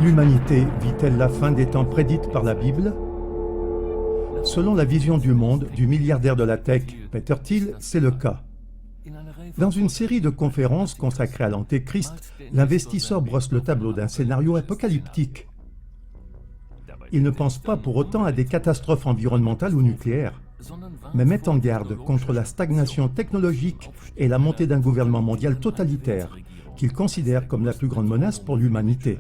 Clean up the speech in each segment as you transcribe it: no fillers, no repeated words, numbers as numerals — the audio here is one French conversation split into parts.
L'humanité vit-elle la fin des temps prédite par la Bible? Selon la vision du monde du milliardaire de la tech, Peter Thiel, c'est le cas. Dans une série de conférences consacrées à l'Antéchrist, l'investisseur brosse le tableau d'un scénario apocalyptique. Il ne pense pas pour autant à des catastrophes environnementales ou nucléaires, mais met en garde contre la stagnation technologique et la montée d'un gouvernement mondial totalitaire, qu'il considère comme la plus grande menace pour l'humanité.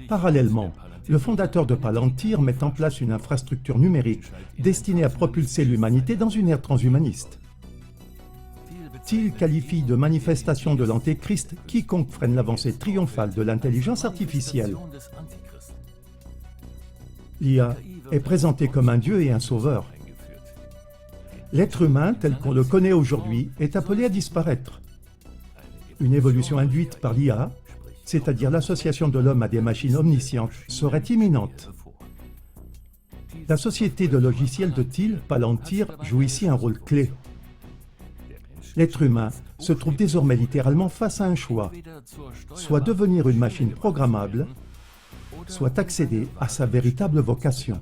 Parallèlement, le fondateur de Palantir met en place une infrastructure numérique destinée à propulser l'humanité dans une ère transhumaniste. Thiel qualifie de manifestation de l'Antéchrist quiconque freine l'avancée triomphale de l'intelligence artificielle. L'IA est présentée comme un dieu et un sauveur. L'être humain, tel qu'on le connaît aujourd'hui, est appelé à disparaître. Une évolution induite par l'IA, c'est-à-dire l'association de l'homme à des machines omniscientes, serait imminente. La société de logiciels de Thiel, Palantir, joue ici un rôle clé. L'être humain se trouve désormais littéralement face à un choix, soit devenir une machine programmable, soit accéder à sa véritable vocation.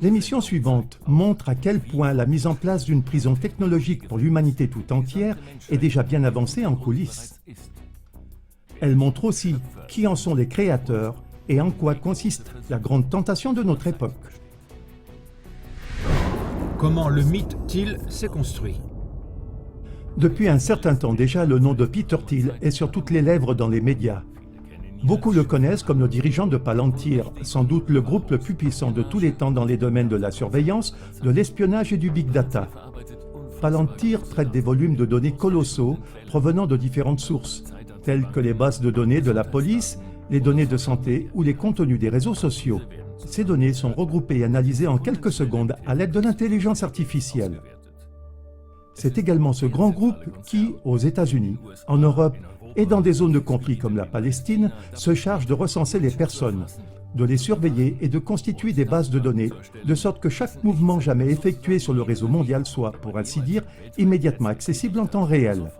L'émission suivante montre à quel point la mise en place d'une prison technologique pour l'humanité tout entière est déjà bien avancée en coulisses. Elle montre aussi qui en sont les créateurs et en quoi consiste la grande tentation de notre époque. Comment le mythe Thiel s'est construit? Depuis un certain temps déjà, le nom de Peter Thiel est sur toutes les lèvres dans les médias. Beaucoup le connaissent comme le dirigeant de Palantir, sans doute le groupe le plus puissant de tous les temps dans les domaines de la surveillance, de l'espionnage et du big data. Palantir traite des volumes de données colossaux provenant de différentes sources, telles que les bases de données de la police, les données de santé ou les contenus des réseaux sociaux. Ces données sont regroupées et analysées en quelques secondes à l'aide de l'intelligence artificielle. C'est également ce grand groupe qui, aux États-Unis, en Europe et dans des zones de conflit comme la Palestine, se charge de recenser les personnes, de les surveiller et de constituer des bases de données, de sorte que chaque mouvement jamais effectué sur le réseau mondial soit, pour ainsi dire, immédiatement accessible en temps réel.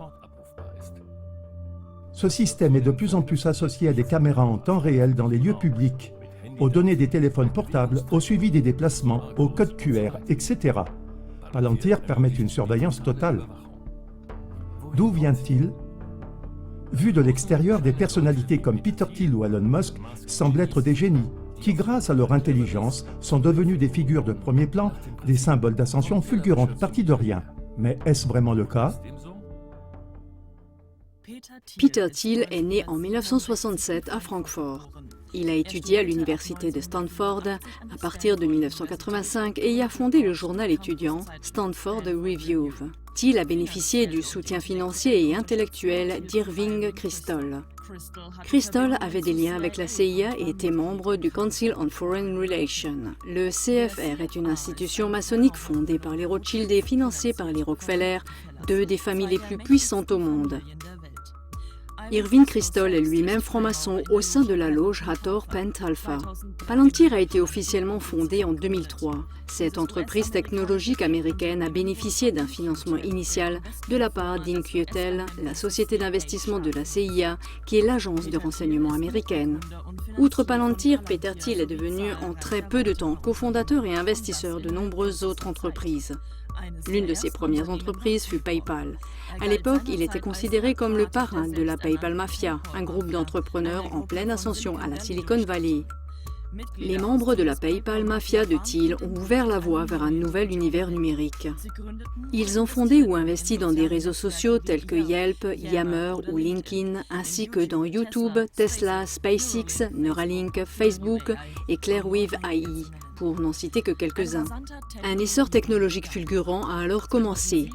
Ce système est de plus en plus associé à des caméras en temps réel dans les lieux publics, aux données des téléphones portables, au suivi des déplacements, aux codes QR, etc. Palantir permet une surveillance totale. D'où vient-il? Vu de l'extérieur, des personnalités comme Peter Thiel ou Elon Musk semblent être des génies, qui grâce à leur intelligence sont devenus des figures de premier plan, des symboles d'ascension fulgurante partis de rien. Mais est-ce vraiment le cas? Peter Thiel est né en 1967 à Francfort. Il a étudié à l'université de Stanford à partir de 1985 et y a fondé le journal étudiant Stanford Review. Thiel a bénéficié du soutien financier et intellectuel d'Irving Kristol. Kristol avait des liens avec la CIA et était membre du Council on Foreign Relations. Le CFR est une institution maçonnique fondée par les Rothschild et financée par les Rockefeller, deux des familles les plus puissantes au monde. Irving Kristol est lui-même franc-maçon au sein de la loge Hathor Pent Alpha. Palantir a été officiellement fondée en 2003. Cette entreprise technologique américaine a bénéficié d'un financement initial de la part d'InQtel, la société d'investissement de la CIA, qui est l'agence de renseignement américaine. Outre Palantir, Peter Thiel est devenu en très peu de temps cofondateur et investisseur de nombreuses autres entreprises. L'une de ses premières entreprises fut PayPal. À l'époque, il était considéré comme le parrain de la PayPal Mafia, un groupe d'entrepreneurs en pleine ascension à la Silicon Valley. Les membres de la PayPal Mafia de Thiel ont ouvert la voie vers un nouvel univers numérique. Ils ont fondé ou investi dans des réseaux sociaux tels que Yelp, Yammer ou LinkedIn, ainsi que dans YouTube, Tesla, SpaceX, Neuralink, Facebook et Clearwave AI, pour n'en citer que quelques-uns. Un essor technologique fulgurant a alors commencé.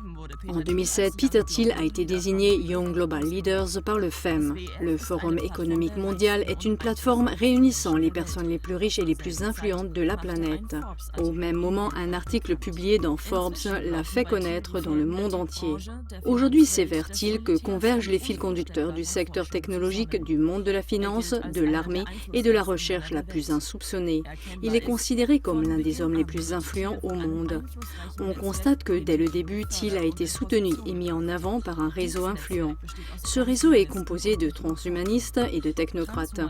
En 2007, Peter Thiel a été désigné Young Global Leaders par le FEM. Le Forum économique mondial est une plateforme réunissant les personnes les plus riches et les plus influentes de la planète. Au même moment, un article publié dans Forbes l'a fait connaître dans le monde entier. Aujourd'hui, c'est vers Thiel que convergent les fils conducteurs du secteur technologique, du monde de la finance, de l'armée et de la recherche la plus insoupçonnée. Il est considéré comme l'un des hommes les plus influents au monde. On constate que dès le début, Thiel a été soutenu et mis en avant par un réseau influent. Ce réseau est composé de transhumanistes et de technocrates.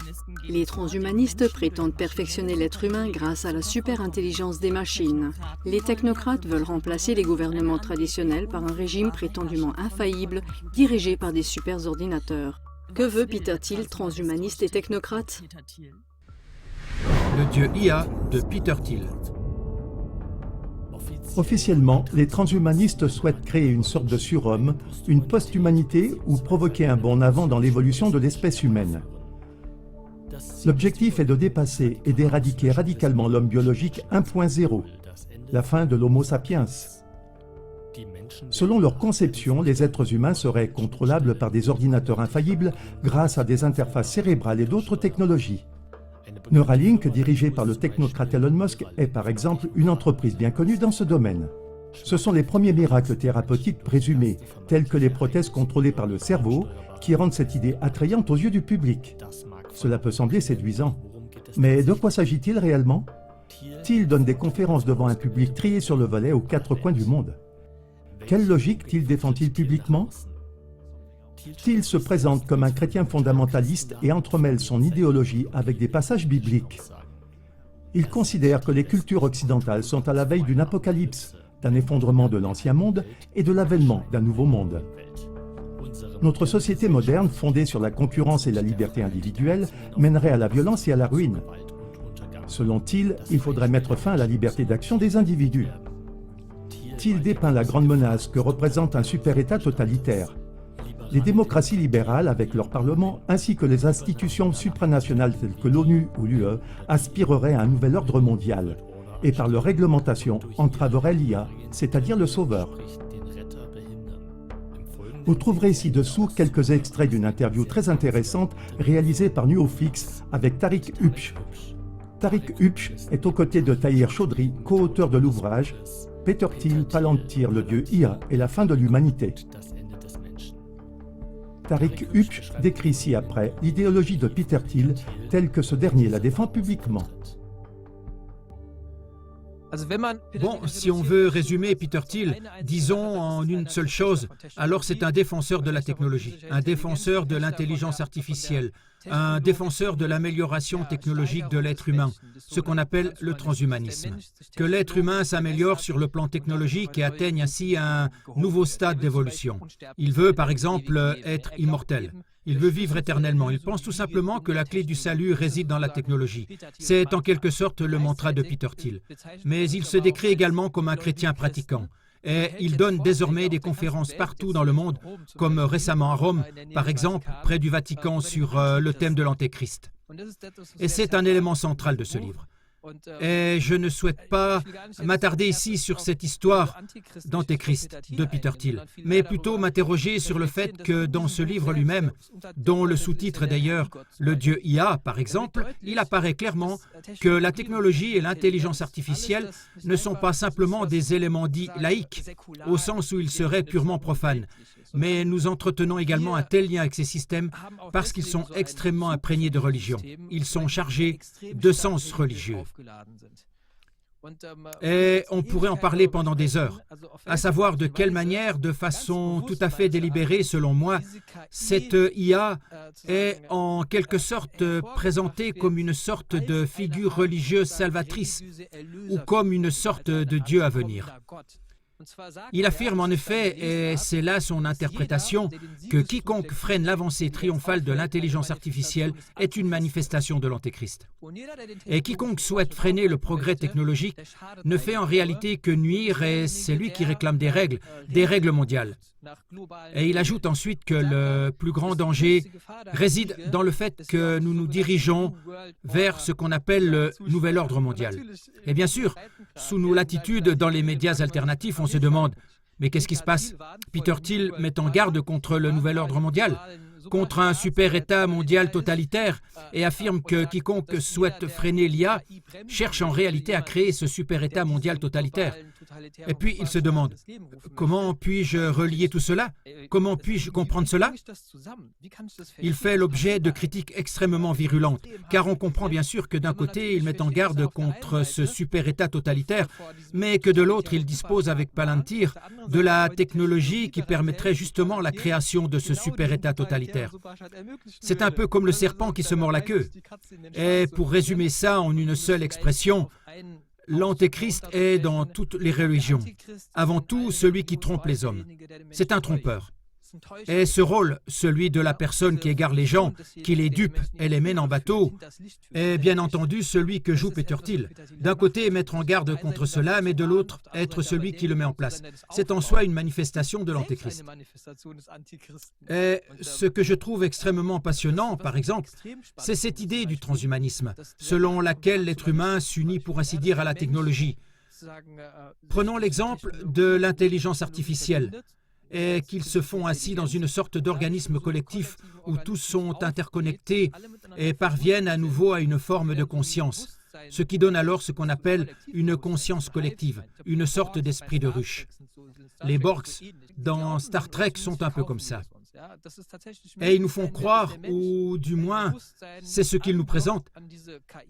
Les transhumanistes prétendent perfectionner l'être humain grâce à la super-intelligence des machines. Les technocrates veulent remplacer les gouvernements traditionnels par un régime prétendument infaillible, dirigé par des super-ordinateurs. Que veut Peter Thiel, transhumaniste et technocrate? Le dieu IA de Peter Thiel. Officiellement, les transhumanistes souhaitent créer une sorte de surhomme, une post-humanité ou provoquer un bond en avant dans l'évolution de l'espèce humaine. L'objectif est de dépasser et d'éradiquer radicalement l'homme biologique 1.0, la fin de l'Homo sapiens. Selon leur conception, les êtres humains seraient contrôlables par des ordinateurs infaillibles grâce à des interfaces cérébrales et d'autres technologies. Neuralink, dirigé par le technocrate Elon Musk, est par exemple une entreprise bien connue dans ce domaine. Ce sont les premiers miracles thérapeutiques présumés, tels que les prothèses contrôlées par le cerveau, qui rendent cette idée attrayante aux yeux du public. Cela peut sembler séduisant. Mais de quoi s'agit-il réellement? Thiel donne des conférences devant un public trié sur le volet aux quatre coins du monde. Quelle logique Thiel défend-il publiquement? Thiel se présente comme un chrétien fondamentaliste et entremêle son idéologie avec des passages bibliques. Il considère que les cultures occidentales sont à la veille d'une apocalypse, d'un effondrement de l'ancien monde et de l'avènement d'un nouveau monde. Notre société moderne, fondée sur la concurrence et la liberté individuelle, mènerait à la violence et à la ruine. Selon Thiel, il faudrait mettre fin à la liberté d'action des individus. Thiel dépeint la grande menace que représente un super-État totalitaire. Les démocraties libérales, avec leur Parlement, ainsi que les institutions supranationales telles que l'ONU ou l'UE, aspireraient à un nouvel ordre mondial et par leur réglementation entraveraient l'IA, c'est-à-dire le sauveur. Vous trouverez ci-dessous quelques extraits d'une interview très intéressante réalisée par NuoFix avec Tariq Upch. Tariq Upch est aux côtés de Tahir Chaudhry, co-auteur de l'ouvrage « Peter Thiel, Palantir, le dieu IA et la fin de l'humanité ». Tariq Upch décrit ci-après l'idéologie de Peter Thiel telle que ce dernier la défend publiquement. Bon, si on veut résumer Peter Thiel, disons en une seule chose, alors c'est un défenseur de la technologie, un défenseur de l'intelligence artificielle, un défenseur de l'amélioration technologique de l'être humain, ce qu'on appelle le transhumanisme. Que l'être humain s'améliore sur le plan technologique et atteigne ainsi un nouveau stade d'évolution. Il veut par exemple être immortel. Il veut vivre éternellement. Il pense tout simplement que la clé du salut réside dans la technologie. C'est en quelque sorte le mantra de Peter Thiel. Mais il se décrit également comme un chrétien pratiquant. Et il donne désormais des conférences partout dans le monde, comme récemment à Rome, par exemple, près du Vatican, sur le thème de l'Antéchrist. Et c'est un élément central de ce livre. Et je ne souhaite pas m'attarder ici sur cette histoire d'Antéchrist de Peter Thiel, mais plutôt m'interroger sur le fait que dans ce livre lui-même, dont le sous-titre est d'ailleurs « Le dieu IA » par exemple, il apparaît clairement que la technologie et l'intelligence artificielle ne sont pas simplement des éléments dits laïques, au sens où ils seraient purement profanes, mais nous entretenons également un tel lien avec ces systèmes parce qu'ils sont extrêmement imprégnés de religion. Ils sont chargés de sens religieux. Et on pourrait en parler pendant des heures, à savoir de quelle manière, de façon tout à fait délibérée selon moi, cette IA est en quelque sorte présentée comme une sorte de figure religieuse salvatrice ou comme une sorte de Dieu à venir. Il affirme en effet, et c'est là son interprétation, que quiconque freine l'avancée triomphale de l'intelligence artificielle est une manifestation de l'Antéchrist. Et quiconque souhaite freiner le progrès technologique ne fait en réalité que nuire, et c'est lui qui réclame des règles mondiales. Et il ajoute ensuite que le plus grand danger réside dans le fait que nous nous dirigeons vers ce qu'on appelle le nouvel ordre mondial. Et bien sûr, sous nos latitudes dans les médias alternatifs, on se demande « Mais qu'est-ce qui se passe ?» Peter Thiel met en garde contre le nouvel ordre mondial, contre un super-État mondial totalitaire et affirme que quiconque souhaite freiner l'IA cherche en réalité à créer ce super-État mondial totalitaire. Et puis il se demande, comment puis-je relier tout cela? Comment puis-je comprendre cela? Il fait l'objet de critiques extrêmement virulentes, car on comprend bien sûr que d'un côté, il met en garde contre ce super-État totalitaire, mais que de l'autre, il dispose avec Palantir de la technologie qui permettrait justement la création de ce super-État totalitaire. C'est un peu comme le serpent qui se mord la queue. Et pour résumer ça en une seule expression, l'Antéchrist est dans toutes les religions. Avant tout, celui qui trompe les hommes. C'est un trompeur. Et ce rôle, celui de la personne qui égare les gens, qui les dupe et les mène en bateau, est bien entendu celui que joue Peter Thiel. D'un côté, mettre en garde contre cela, mais de l'autre, être celui qui le met en place. C'est en soi une manifestation de l'Antéchrist. Et ce que je trouve extrêmement passionnant, par exemple, c'est cette idée du transhumanisme, selon laquelle l'être humain s'unit pour ainsi dire à la technologie. Prenons l'exemple de l'intelligence artificielle, et qu'ils se font ainsi dans une sorte d'organisme collectif où tous sont interconnectés et parviennent à nouveau à une forme de conscience, ce qui donne alors ce qu'on appelle une conscience collective, une sorte d'esprit de ruche. Les Borgs dans Star Trek sont un peu comme ça. Et ils nous font croire, ou du moins, c'est ce qu'ils nous présentent,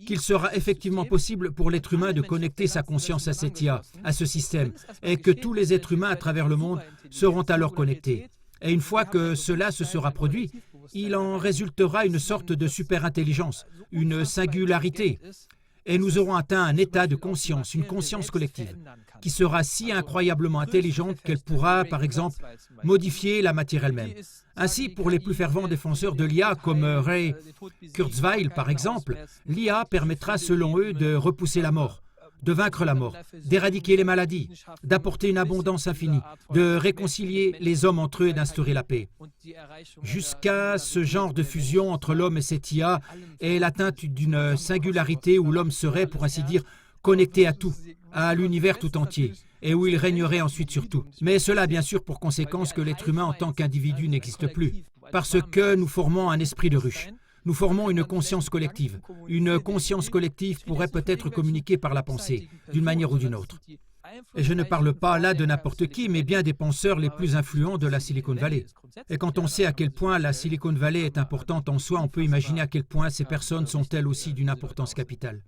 qu'il sera effectivement possible pour l'être humain de connecter sa conscience à cette IA, à ce système, et que tous les êtres humains à travers le monde seront alors connectés. Et une fois que cela se sera produit, il en résultera une sorte de super-intelligence, une singularité. Et nous aurons atteint un état de conscience, une conscience collective, qui sera si incroyablement intelligente qu'elle pourra, par exemple, modifier la matière elle-même. Ainsi, pour les plus fervents défenseurs de l'IA, comme Ray Kurzweil, par exemple, l'IA permettra, selon eux, de repousser la mort, de vaincre la mort, d'éradiquer les maladies, d'apporter une abondance infinie, de réconcilier les hommes entre eux et d'instaurer la paix. Jusqu'à ce genre de fusion entre l'homme et cette IA et l'atteinte d'une singularité où l'homme serait, pour ainsi dire, connecté à tout, à l'univers tout entier, et où il régnerait ensuite sur tout. Mais cela a bien sûr pour conséquence que l'être humain en tant qu'individu n'existe plus, parce que nous formons un esprit de ruche. Nous formons une conscience collective. Une conscience collective pourrait peut-être communiquer par la pensée, d'une manière ou d'une autre. Et je ne parle pas là de n'importe qui, mais bien des penseurs les plus influents de la Silicon Valley. Et quand on sait à quel point la Silicon Valley est importante en soi, on peut imaginer à quel point ces personnes sont elles aussi d'une importance capitale.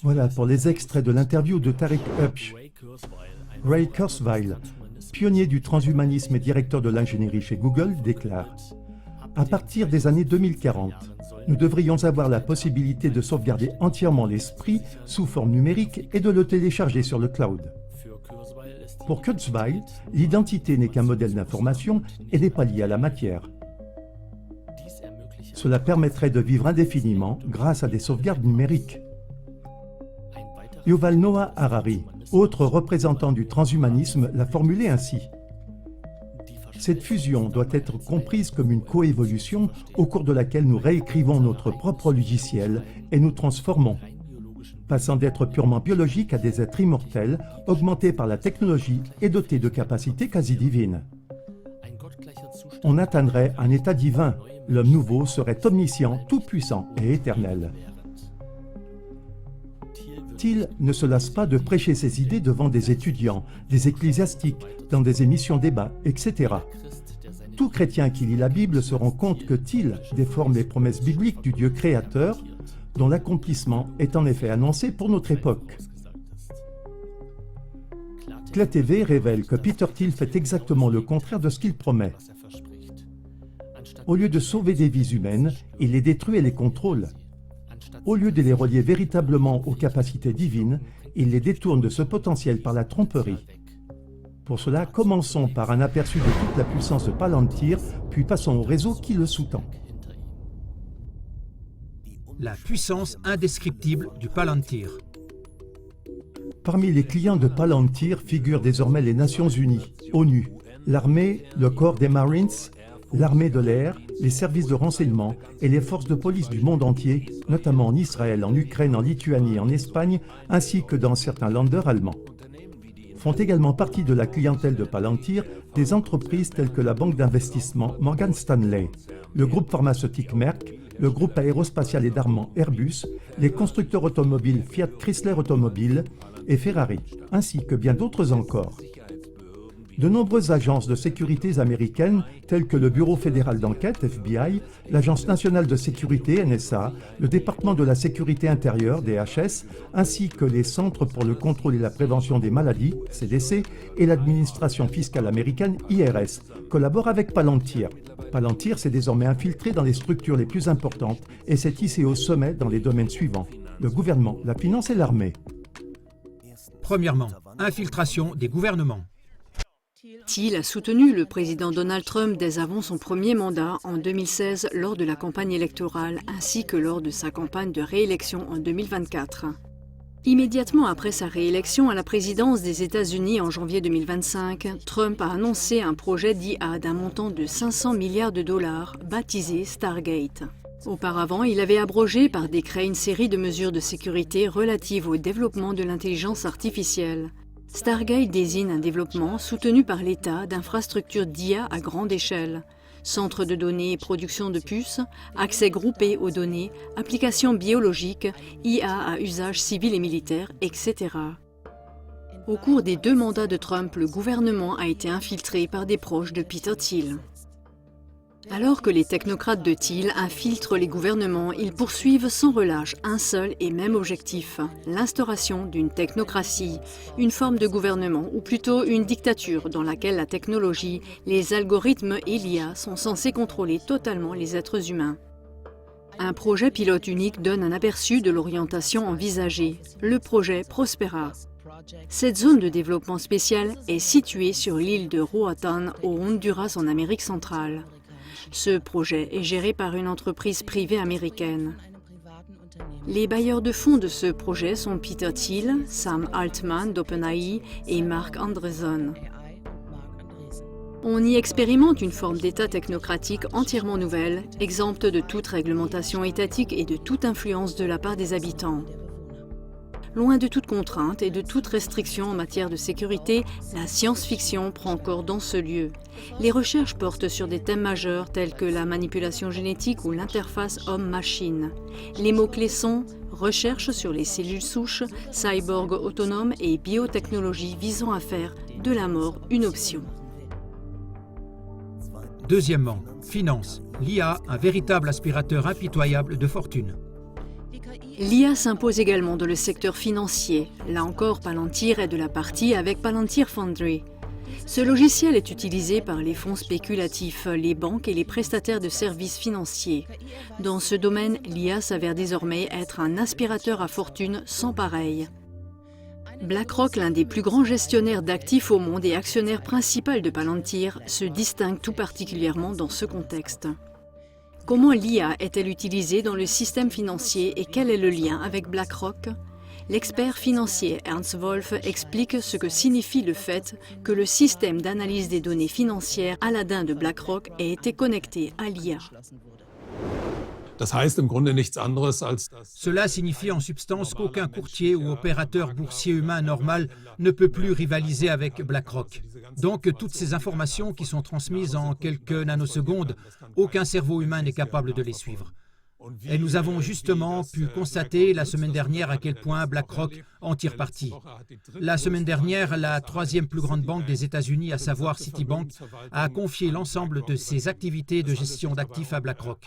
Voilà pour les extraits de l'interview de Tarek Upsh. Ray Kurzweil, pionnier du transhumanisme et directeur de l'ingénierie chez Google, déclare: à partir des années 2040, nous devrions avoir la possibilité de sauvegarder entièrement l'esprit sous forme numérique et de le télécharger sur le cloud. Pour Kurzweil, l'identité n'est qu'un modèle d'information et n'est pas liée à la matière. Cela permettrait de vivre indéfiniment grâce à des sauvegardes numériques. Yuval Noah Harari, autre représentant du transhumanisme, l'a formulé ainsi: cette fusion doit être comprise comme une coévolution au cours de laquelle nous réécrivons notre propre logiciel et nous transformons, passant d'être purement biologiques à des êtres immortels, augmentés par la technologie et dotés de capacités quasi divines. On atteindrait un état divin. L'homme nouveau serait omniscient, tout-puissant et éternel. Thiel ne se lasse pas de prêcher ses idées devant des étudiants, des ecclésiastiques, dans des émissions débats, etc. Tout chrétien qui lit la Bible se rend compte que Thiel déforme les promesses bibliques du Dieu créateur, dont l'accomplissement est en effet annoncé pour notre époque. CLA TV révèle que Peter Thiel fait exactement le contraire de ce qu'il promet. Au lieu de sauver des vies humaines, il les détruit et les contrôle. Au lieu de les relier véritablement aux capacités divines, il les détourne de ce potentiel par la tromperie. Pour cela, commençons par un aperçu de toute la puissance de Palantir, puis passons au réseau qui le sous-tend. La puissance indescriptible du Palantir. Parmi les clients de Palantir figurent désormais les Nations Unies, ONU, l'armée, le corps des Marines, l'armée de l'air, les services de renseignement et les forces de police du monde entier, notamment en Israël, en Ukraine, en Lituanie, en Espagne, ainsi que dans certains länders allemands. Font également partie de la clientèle de Palantir des entreprises telles que la banque d'investissement Morgan Stanley, le groupe pharmaceutique Merck, le groupe aérospatial et d'armement Airbus, les constructeurs automobiles Fiat Chrysler Automobile et Ferrari, ainsi que bien d'autres encore. De nombreuses agences de sécurité américaines, telles que le Bureau fédéral d'enquête, FBI, l'Agence nationale de sécurité, NSA, le département de la sécurité intérieure, DHS, ainsi que les Centres pour le contrôle et la prévention des maladies, CDC, et l'administration fiscale américaine, IRS, collaborent avec Palantir. Palantir s'est désormais infiltré dans les structures les plus importantes et s'est hissé au sommet dans les domaines suivants: le gouvernement, la finance et l'armée. Premièrement, infiltration des gouvernements. Thiel a soutenu le président Donald Trump dès avant son premier mandat en 2016 lors de la campagne électorale ainsi que lors de sa campagne de réélection en 2024. Immédiatement après sa réélection à la présidence des États-Unis en janvier 2025, Trump a annoncé un projet d'IA d'un montant de 500 milliards de dollars baptisé Stargate. Auparavant, il avait abrogé par décret une série de mesures de sécurité relatives au développement de l'intelligence artificielle. Stargate désigne un développement soutenu par l'État d'infrastructures d'IA à grande échelle. Centres de données et production de puces, accès groupé aux données, applications biologiques, IA à usage civil et militaire, etc. Au cours des 2 mandats de Trump, le gouvernement a été infiltré par des proches de Peter Thiel. Alors que les technocrates de Thiel infiltrent les gouvernements, ils poursuivent sans relâche un seul et même objectif, l'instauration d'une technocratie, une forme de gouvernement ou plutôt une dictature dans laquelle la technologie, les algorithmes et l'IA sont censés contrôler totalement les êtres humains. Un projet pilote unique donne un aperçu de l'orientation envisagée, le projet Prospera. Cette zone de développement spécial est située sur l'île de Roatán au Honduras en Amérique centrale. Ce projet est géré par une entreprise privée américaine. Les bailleurs de fonds de ce projet sont Peter Thiel, Sam Altman d'OpenAI et Mark Andreessen. On y expérimente une forme d'État technocratique entièrement nouvelle, exempte de toute réglementation étatique et de toute influence de la part des habitants. Loin de toute contrainte et de toute restriction en matière de sécurité, la science-fiction prend corps dans ce lieu. Les recherches portent sur des thèmes majeurs tels que la manipulation génétique ou l'interface homme-machine. Les mots-clés sont recherche sur les cellules souches, cyborg autonomes et biotechnologie visant à faire de la mort une option. Deuxièmement, finance. L'IA, un véritable aspirateur impitoyable de fortune. L'IA s'impose également dans le secteur financier. Là encore, Palantir est de la partie avec Palantir Foundry. Ce logiciel est utilisé par les fonds spéculatifs, les banques et les prestataires de services financiers. Dans ce domaine, l'IA s'avère désormais être un aspirateur à fortune sans pareil. BlackRock, l'un des plus grands gestionnaires d'actifs au monde et actionnaire principal de Palantir, se distingue tout particulièrement dans ce contexte. Comment l'IA est-elle utilisée dans le système financier et quel est le lien avec BlackRock? L'expert financier Ernst Wolf explique ce que signifie le fait que le système d'analyse des données financières Aladdin de BlackRock ait été connecté à l'IA. Cela signifie en substance qu'aucun courtier ou opérateur boursier humain normal ne peut plus rivaliser avec BlackRock. Donc toutes ces informations qui sont transmises en quelques nanosecondes, aucun cerveau humain n'est capable de les suivre. Et nous avons justement pu constater la semaine dernière à quel point BlackRock en tire parti. La semaine dernière, la 3e plus grande banque des États-Unis, à savoir Citibank, a confié l'ensemble de ses activités de gestion d'actifs à BlackRock.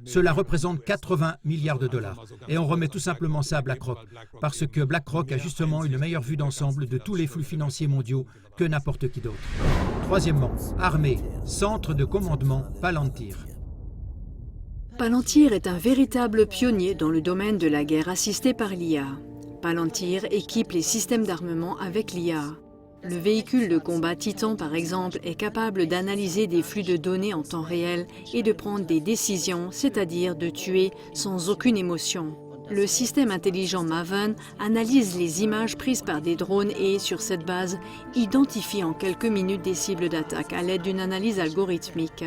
Cela représente 80 milliards de dollars. Et on remet tout simplement ça à BlackRock, parce que BlackRock a justement une meilleure vue d'ensemble de tous les flux financiers mondiaux que n'importe qui d'autre. Troisièmement, armée, centre de commandement Palantir. Palantir est un véritable pionnier dans le domaine de la guerre assistée par l'IA. Palantir équipe les systèmes d'armement avec l'IA. Le véhicule de combat Titan, par exemple, est capable d'analyser des flux de données en temps réel et de prendre des décisions, c'est-à-dire de tuer sans aucune émotion. Le système intelligent Maven analyse les images prises par des drones et, sur cette base, identifie en quelques minutes des cibles d'attaque à l'aide d'une analyse algorithmique.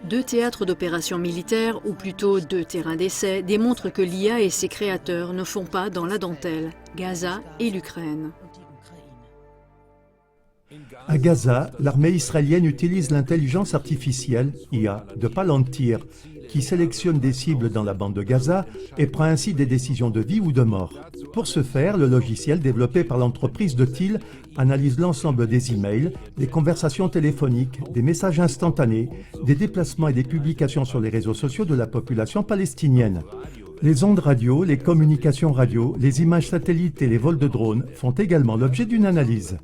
2 théâtres d'opérations militaires, ou plutôt 2 terrains d'essai, démontrent que l'IA et ses créateurs ne font pas dans la dentelle, Gaza et l'Ukraine. À Gaza, l'armée israélienne utilise l'intelligence artificielle, IA, de Palantir, qui sélectionne des cibles dans la bande de Gaza et prend ainsi des décisions de vie ou de mort. Pour ce faire, le logiciel développé par l'entreprise de Thiel analyse l'ensemble des emails, des conversations téléphoniques, des messages instantanés, des déplacements et des publications sur les réseaux sociaux de la population palestinienne. Les ondes radio, les communications radio, les images satellites et les vols de drones font également l'objet d'une analyse.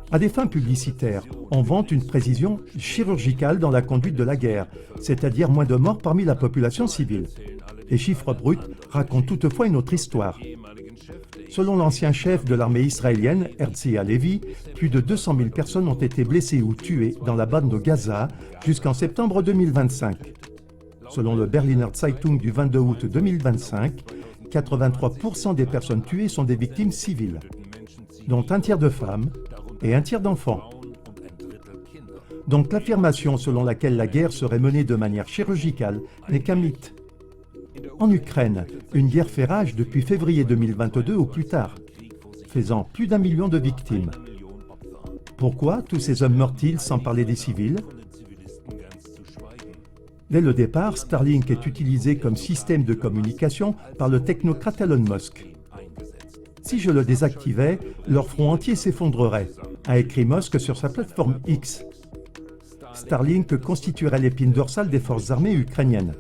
À des fins publicitaires, on vante une précision chirurgicale dans la conduite de la guerre, c'est-à-dire moins de morts parmi la population civile. Les chiffres bruts racontent toutefois une autre histoire. Selon l'ancien chef de l'armée israélienne, Herzl Halevi, plus de 200 000 personnes ont été blessées ou tuées dans la bande de Gaza jusqu'en septembre 2025. Selon le Berliner Zeitung du 22 août 2025, 83% des personnes tuées sont des victimes civiles, dont un tiers de femmes et un tiers d'enfants. Donc l'affirmation selon laquelle la guerre serait menée de manière chirurgicale n'est qu'un mythe. En Ukraine, une guerre fait rage depuis février 2022 au plus tard, faisant plus d'1 million de victimes. Pourquoi tous ces hommes meurent-ils sans parler des civils? Dès le départ, Starlink est utilisé comme système de communication par le technocrate Elon Musk. Si je le désactivais, leur front entier s'effondrerait, a écrit Musk sur sa plateforme X. Starlink constituerait l'épine dorsale des forces armées ukrainiennes.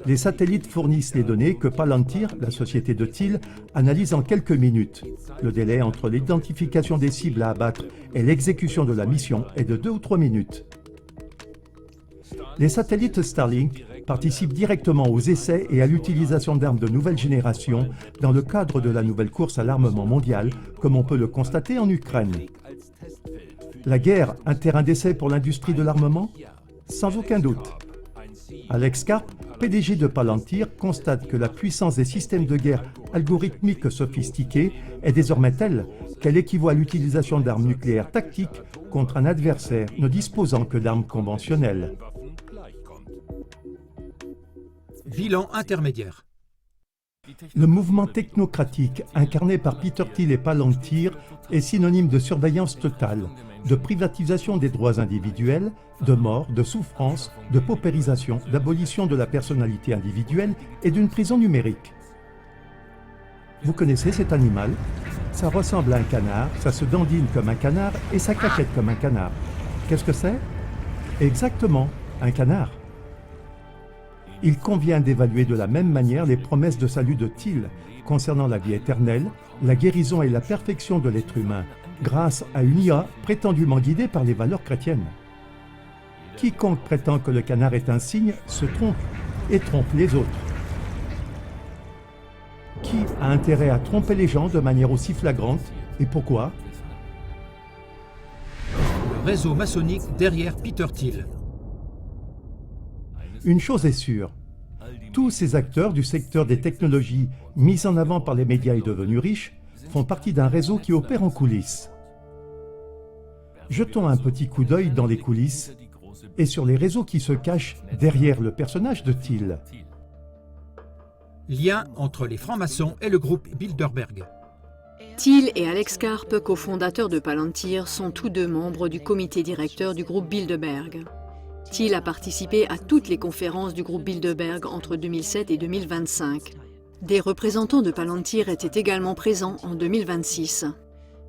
Les satellites fournissent les données que Palantir, la société de Thiel, analyse en quelques minutes. Le délai entre l'identification des cibles à abattre et l'exécution de la mission est de 2 ou 3 minutes. Les satellites Starlink participent directement aux essais et à l'utilisation d'armes de nouvelle génération dans le cadre de la nouvelle course à l'armement mondial, comme on peut le constater en Ukraine. La guerre, un terrain d'essai pour l'industrie de l'armement? Sans aucun doute. Alex Karp, PDG de Palantir, constate que la puissance des systèmes de guerre algorithmiques sophistiqués est désormais telle qu'elle équivaut à l'utilisation d'armes nucléaires tactiques contre un adversaire ne disposant que d'armes conventionnelles. Bilan intermédiaire. Le mouvement technocratique incarné par Peter Thiel et Palantir est synonyme de surveillance totale, de privatisation des droits individuels, de mort, de souffrance, de paupérisation, d'abolition de la personnalité individuelle et d'une prison numérique. Vous connaissez cet animal? Ça ressemble à un canard, ça se dandine comme un canard et ça caquette comme un canard. Qu'est-ce que c'est? Exactement, un canard. Il convient d'évaluer de la même manière les promesses de salut de Thiel concernant la vie éternelle, la guérison et la perfection de l'être humain, grâce à une IA prétendument guidée par les valeurs chrétiennes. Quiconque prétend que le canard est un signe se trompe et trompe les autres. Qui a intérêt à tromper les gens de manière aussi flagrante et pourquoi? Le réseau maçonnique derrière Peter Thiel. Une chose est sûre, tous ces acteurs du secteur des technologies mis en avant par les médias et devenus riches font partie d'un réseau qui opère en coulisses. Jetons un petit coup d'œil dans les coulisses et sur les réseaux qui se cachent derrière le personnage de Thiel. Lien entre les francs-maçons et le groupe Bilderberg. Thiel et Alex Karp, cofondateurs de Palantir, sont tous deux membres du comité directeur du groupe Bilderberg. Thiel a participé à toutes les conférences du groupe Bilderberg entre 2007 et 2025. Des représentants de Palantir étaient également présents en 2026.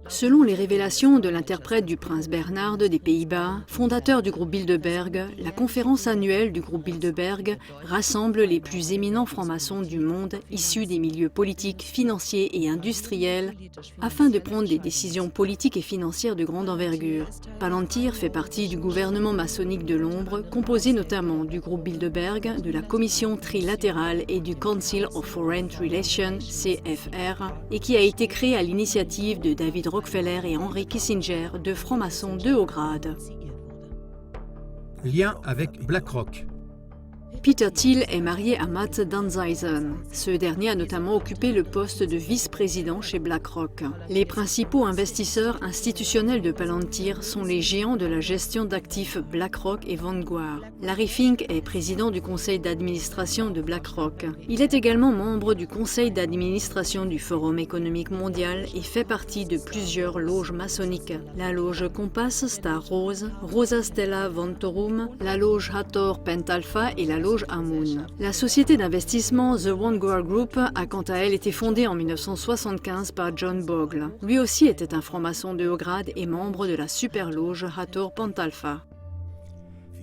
Selon les révélations de l'interprète du prince Bernhard des Pays-Bas, fondateur du groupe Bilderberg, la conférence annuelle du groupe Bilderberg rassemble les plus éminents francs-maçons du monde issus des milieux politiques, financiers et industriels afin de prendre des décisions politiques et financières de grande envergure. Palantir fait partie du gouvernement maçonnique de l'ombre, composé notamment du groupe Bilderberg, de la Commission trilatérale et du Council of Foreign Relations, CFR, et qui a été créé à l'initiative de David Rockefeller et Henry Kissinger, deux francs-maçons de haut grade. Lien avec BlackRock. Peter Thiel est marié à Matt Danzeisen. Ce dernier a notamment occupé le poste de vice-président chez BlackRock. Les principaux investisseurs institutionnels de Palantir sont les géants de la gestion d'actifs BlackRock et Vanguard. Larry Fink est président du conseil d'administration de BlackRock. Il est également membre du conseil d'administration du Forum économique mondial et fait partie de plusieurs loges maçonniques. La loge Compass Star Rose, Rosa Stella Ventorum, la loge Hathor Pentalpha et la loge Amun. La société d'investissement The Vanguard Group a quant à elle été fondée en 1975 par John Bogle. Lui aussi était un franc-maçon de haut grade et membre de la super loge Hathor Pentalpha.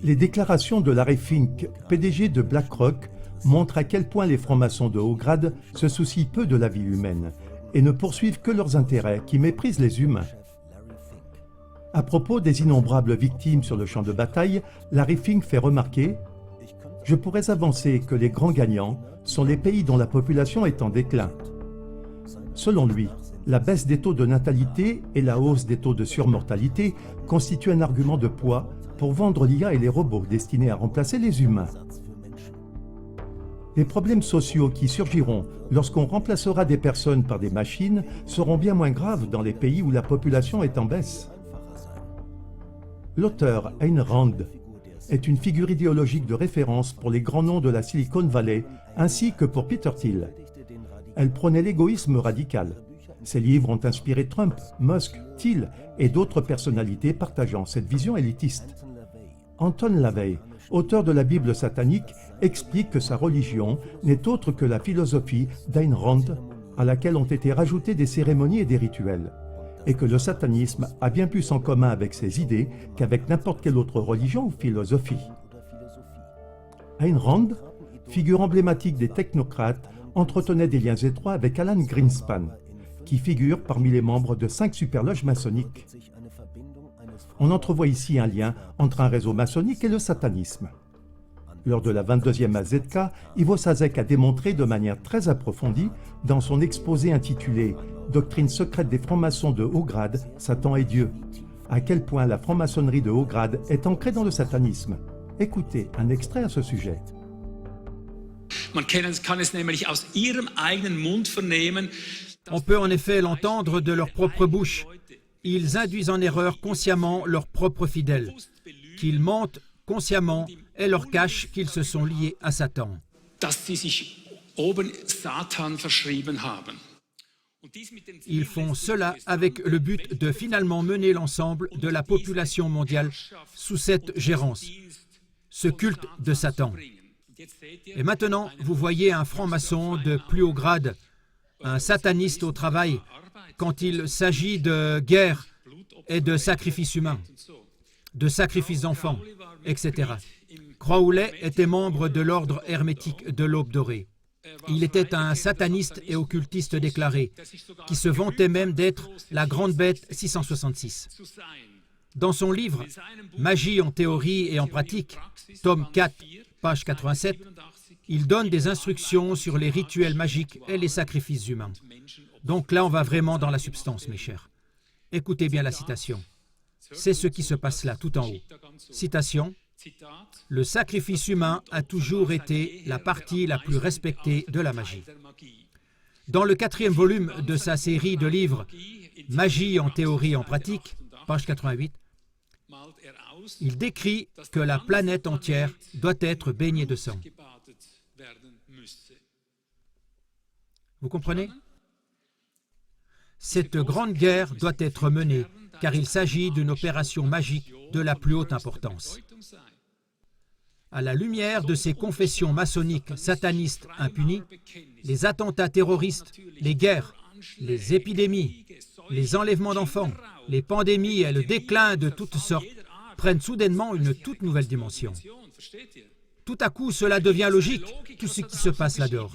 Les déclarations de Larry Fink, PDG de BlackRock, montrent à quel point les francs-maçons de haut grade se soucient peu de la vie humaine et ne poursuivent que leurs intérêts qui méprisent les humains. À propos des innombrables victimes sur le champ de bataille, Larry Fink fait remarquer « Je pourrais avancer que les grands gagnants sont les pays dont la population est en déclin. » Selon lui, la baisse des taux de natalité et la hausse des taux de surmortalité constituent un argument de poids pour vendre l'IA et les robots destinés à remplacer les humains. Les problèmes sociaux qui surgiront lorsqu'on remplacera des personnes par des machines seront bien moins graves dans les pays où la population est en baisse. L'auteur Ayn Rand est une figure idéologique de référence pour les grands noms de la Silicon Valley ainsi que pour Peter Thiel. Elle prônait l'égoïsme radical. Ses livres ont inspiré Trump, Musk, Thiel et d'autres personnalités partageant cette vision élitiste. Anton LaVey, auteur de la Bible satanique, explique que sa religion n'est autre que la philosophie d'Ayn Rand à laquelle ont été rajoutés des cérémonies et des rituels, et que le satanisme a bien plus en commun avec ses idées qu'avec n'importe quelle autre religion ou philosophie. Ayn Rand, figure emblématique des technocrates, entretenait des liens étroits avec Alan Greenspan, qui figure parmi les membres de 5 superloges maçonniques. On entrevoit ici un lien entre un réseau maçonnique et le satanisme. Lors de la 22e AZK, Ivo Sazek a démontré de manière très approfondie, dans son exposé intitulé « Doctrine secrète des francs-maçons de haut grade, Satan et Dieu », à quel point la franc-maçonnerie de haut grade est ancrée dans le satanisme. Écoutez un extrait à ce sujet. On peut en effet l'entendre de leur propre bouche. Ils induisent en erreur consciemment leurs propres fidèles, qu'ils mentent consciemment et leur cachent qu'ils se sont liés à Satan. Ils font cela avec le but de finalement mener l'ensemble de la population mondiale sous cette gérance, ce culte de Satan. Et maintenant, vous voyez un franc-maçon de plus haut grade, un sataniste au travail, quand il s'agit de guerre et de sacrifices humains, de sacrifices d'enfants, etc. Crowley était membre de l'ordre hermétique de l'Aube dorée. Il était un sataniste et occultiste déclaré, qui se vantait même d'être la grande bête 666. Dans son livre « Magie en théorie et en pratique », tome 4, page 87, il donne des instructions sur les rituels magiques et les sacrifices humains. Donc là, on va vraiment dans la substance, mes chers. Écoutez bien la citation. C'est ce qui se passe là, tout en haut. Citation. « Le sacrifice humain a toujours été la partie la plus respectée de la magie. » Dans le 4e volume de sa série de livres « Magie en théorie et en pratique », page 88, il décrit que la planète entière doit être baignée de sang. Vous comprenez? Cette grande guerre doit être menée car il s'agit d'une opération magique de la plus haute importance. À la lumière de ces confessions maçonniques satanistes impunies, les attentats terroristes, les guerres, les épidémies, les enlèvements d'enfants, les pandémies et le déclin de toutes sortes prennent soudainement une toute nouvelle dimension. Tout à coup, cela devient logique, tout ce qui se passe là-dehors.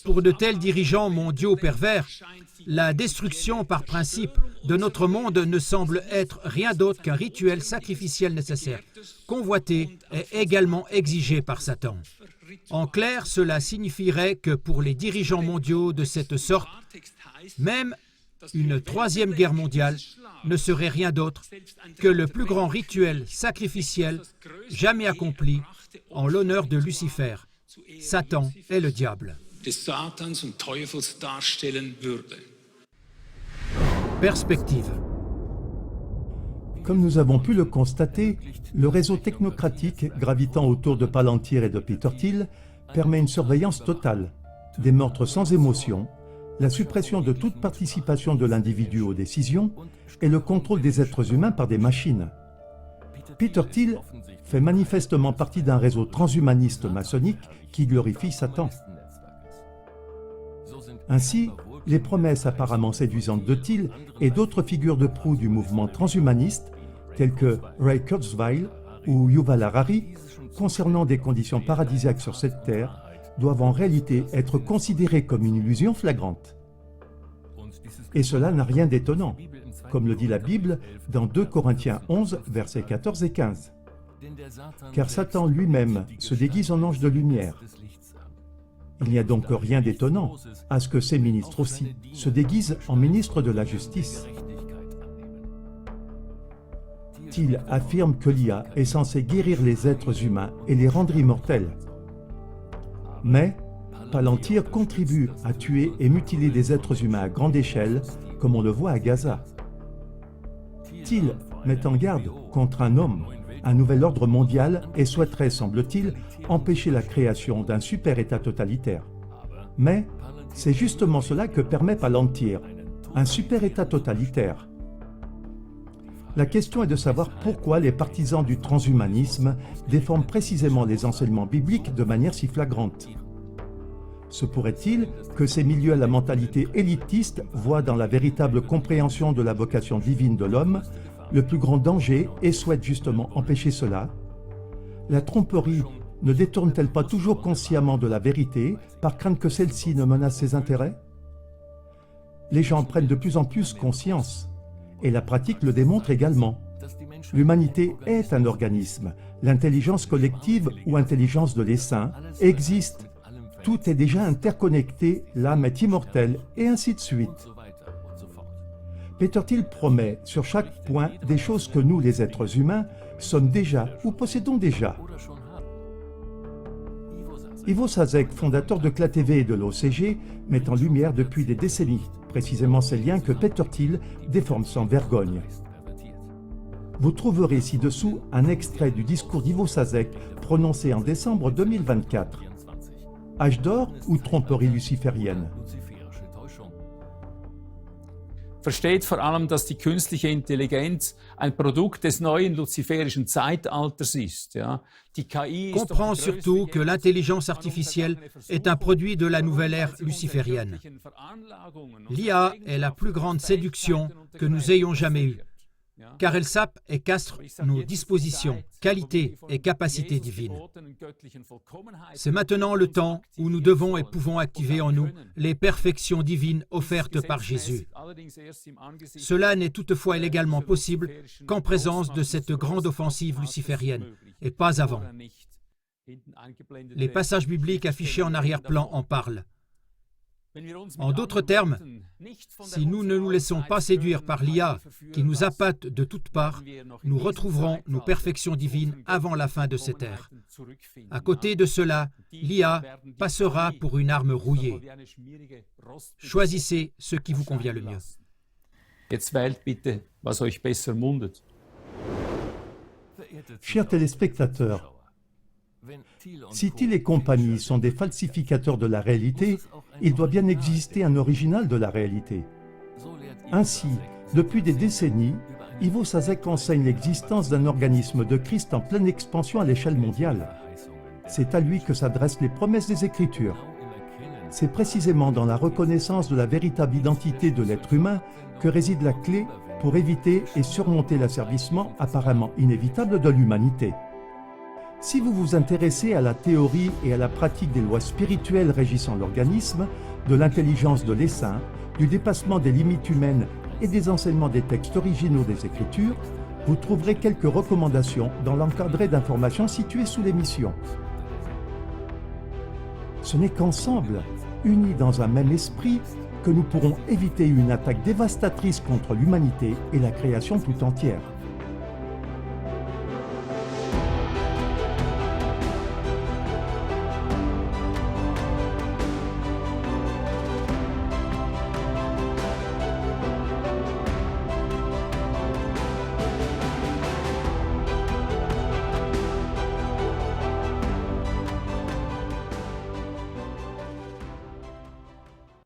Pour de tels dirigeants mondiaux pervers, la destruction par principe de notre monde ne semble être rien d'autre qu'un rituel sacrificiel nécessaire, convoité et également exigé par Satan. En clair, cela signifierait que pour les dirigeants mondiaux de cette sorte, même une troisième guerre mondiale ne serait rien d'autre que le plus grand rituel sacrificiel jamais accompli en l'honneur de Lucifer, Satan et le diable. Perspective. Comme nous avons pu le constater, le réseau technocratique gravitant autour de Palantir et de Peter Thiel permet une surveillance totale, des meurtres sans émotion, la suppression de toute participation de l'individu aux décisions et le contrôle des êtres humains par des machines. Peter Thiel fait manifestement partie d'un réseau transhumaniste maçonnique qui glorifie Satan. Ainsi, les promesses apparemment séduisantes de Thiel et d'autres figures de proue du mouvement transhumaniste, tels que Ray Kurzweil ou Yuval Harari, concernant des conditions paradisiaques sur cette terre, doivent en réalité être considérées comme une illusion flagrante. Et cela n'a rien d'étonnant, comme le dit la Bible dans 2 Corinthiens 11, versets 14 et 15. Car Satan lui-même se déguise en ange de lumière. Il n'y a donc rien d'étonnant à ce que ces ministres aussi se déguisent en ministres de la justice. Thiel affirme que l'IA est censée guérir les êtres humains et les rendre immortels. Mais Palantir contribue à tuer et mutiler des êtres humains à grande échelle, comme on le voit à Gaza. Thiel met en garde contre un homme, un nouvel ordre mondial et souhaiterait, semble-t-il, empêcher la création d'un super-État totalitaire. Mais c'est justement cela que permet Palantir, un super-État totalitaire. La question est de savoir pourquoi les partisans du transhumanisme déforment précisément les enseignements bibliques de manière si flagrante. Se pourrait-il que ces milieux à la mentalité élitiste voient dans la véritable compréhension de la vocation divine de l'homme le plus grand danger et souhaitent justement empêcher cela? La tromperie ne détourne-t-elle pas toujours consciemment de la vérité par crainte que celle-ci ne menace ses intérêts? Les gens prennent de plus en plus conscience, et la pratique le démontre également. L'humanité est un organisme, l'intelligence collective ou intelligence de l'essaim existe. Tout est déjà interconnecté, l'âme est immortelle, et ainsi de suite. Peter Thiel promet sur chaque point des choses que nous, les êtres humains, sommes déjà ou possédons déjà. Ivo Saszek, fondateur de CLA TV et de l'OCG, met en lumière depuis des décennies précisément ces liens que Peter Thiel déforme sans vergogne. Vous trouverez ci-dessous un extrait du discours d'Ivo Saszek prononcé en décembre 2024. Âge d'or ou tromperie luciférienne? Versteht vor allem, dass die künstliche Intelligenz ein Produkt des neuen luziferischen Zeitalters ist. Ja? Die KI Comprends surtout que l'intelligence artificielle est un produit de la nouvelle ère luciférienne. L'IA est la plus grande séduction que nous ayons jamais eue, car elle sape et castre nos dispositions, qualités et capacités divines. C'est maintenant le temps où nous devons et pouvons activer en nous les perfections divines offertes par Jésus. Cela n'est toutefois légalement possible qu'en présence de cette grande offensive luciférienne, et pas avant. Les passages bibliques affichés en arrière-plan en parlent. En d'autres termes, si nous ne nous laissons pas séduire par l'IA qui nous appâte de toutes parts, nous retrouverons nos perfections divines avant la fin de cette ère. À côté de cela, l'IA passera pour une arme rouillée. Choisissez ce qui vous convient le mieux. Jetzt wählt bitte, was euch besser mundet. Chers téléspectateurs, si Thiel et compagnie sont des falsificateurs de la réalité, il doit bien exister un original de la réalité. Ainsi, depuis des décennies, Ivo Saszek enseigne l'existence d'un organisme de Christ en pleine expansion à l'échelle mondiale. C'est à lui que s'adressent les promesses des Écritures. C'est précisément dans la reconnaissance de la véritable identité de l'être humain que réside la clé pour éviter et surmonter l'asservissement apparemment inévitable de l'humanité. Si vous vous intéressez à la théorie et à la pratique des lois spirituelles régissant l'organisme, de l'intelligence de l'essaim, du dépassement des limites humaines et des enseignements des textes originaux des Écritures, vous trouverez quelques recommandations dans l'encadré d'informations situées sous l'émission. Ce n'est qu'ensemble, unis dans un même esprit, que nous pourrons éviter une attaque dévastatrice contre l'humanité et la création tout entière.